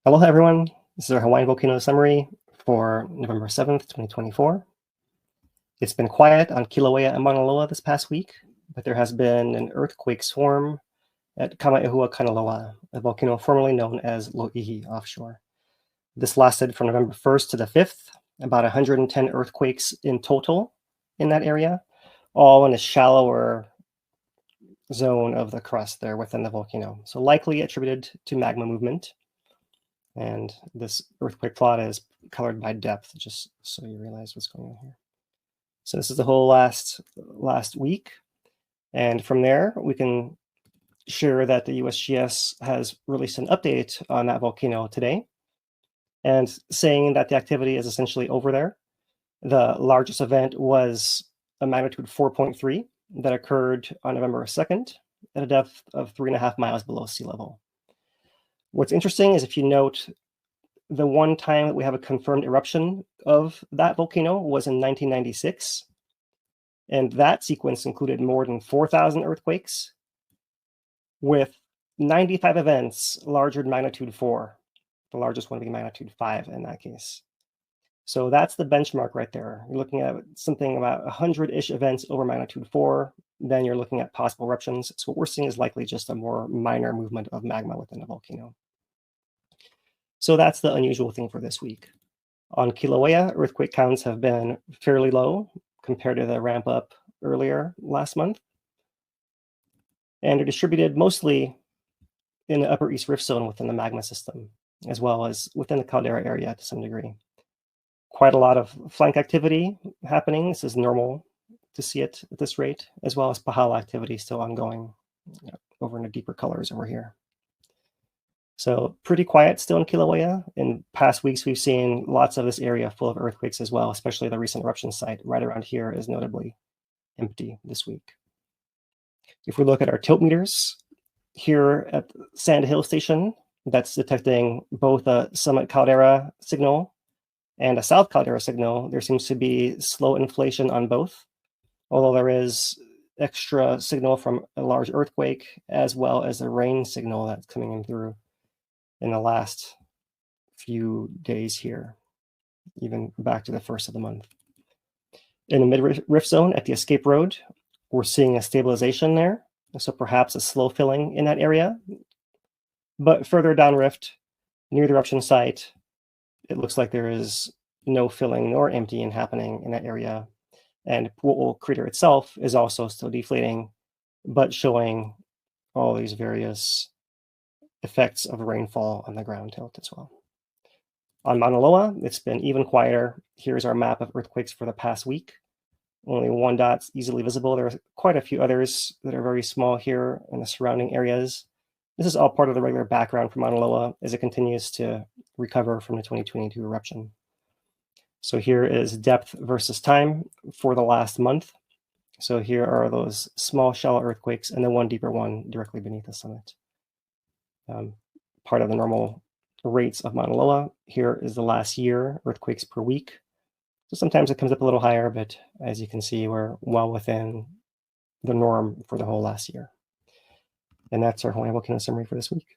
Aloha everyone, this is our Hawaiian Volcano summary for November 7th, 2024. It's been quiet on Kīlauea and Mauna Loa this past week, but there has been an earthquake swarm at Kamaʻehuakanaloa, a volcano formerly known as Lōʻihi offshore. This lasted from November 1st to the 5th, about 110 earthquakes in total in that area, all in a shallower zone of the crust there within the volcano. So likely attributed to magma movement. And this earthquake plot is colored by depth, just so you realize what's going on here. So this is the whole last week. And from there, we can share that the USGS has released an update on that volcano today and saying that the activity is essentially over there. The largest event was a magnitude 4.3 that occurred on November 2nd at a depth of 3.5 miles below sea level. What's interesting is if you note the one time that we have a confirmed eruption of that volcano was in 1996. And that sequence included more than 4,000 earthquakes with 95 events larger than magnitude 4, the largest one being magnitude 5 in that case. So that's the benchmark right there. You're looking at something about 100-ish events over magnitude 4. Then you're looking at possible eruptions. So what we're seeing is likely just a more minor movement of magma within a volcano. So that's the unusual thing for this week. On Kīlauea, earthquake counts have been fairly low compared to the ramp up earlier last month. And they're distributed mostly in the upper east rift zone within the magma system, as well as within the caldera area to some degree. Quite a lot of flank activity happening. This is normal to see it at this rate, as well as pahala activity still ongoing over in the deeper colors over here. So pretty quiet still in Kīlauea. In past weeks, we've seen lots of this area full of earthquakes as well, especially the recent eruption site right around here is notably empty this week. If we look at our tilt meters here at Sand Hill Station, that's detecting both a summit caldera signal and a south caldera signal. There seems to be slow inflation on both, although there is extra signal from a large earthquake as well as the rain signal that's coming in through in the last few days here, even back to the first of the month. In the mid-rift zone at the escape road, we're seeing a stabilization there, so perhaps a slow filling in that area. But further down rift, near the eruption site, it looks like there is no filling nor emptying happening in that area. And Pu'u crater itself is also still deflating, but showing all these various effects of rainfall on the ground tilt as well. On Mauna Loa, it's been even quieter. Here's our map of earthquakes for the past week. Only one dot's easily visible. There are quite a few others that are very small here in the surrounding areas. This is all part of the regular background for Mauna Loa as it continues to recover from the 2022 eruption. So here is depth versus time for the last month. So here are those small shallow earthquakes and the one deeper one directly beneath the summit. Part of the normal rates of Mauna Loa. Here is the last year earthquakes per week. So sometimes it comes up a little higher, but as you can see, we're well within the norm for the whole last year. And that's our Hawaiian Volcano summary for this week.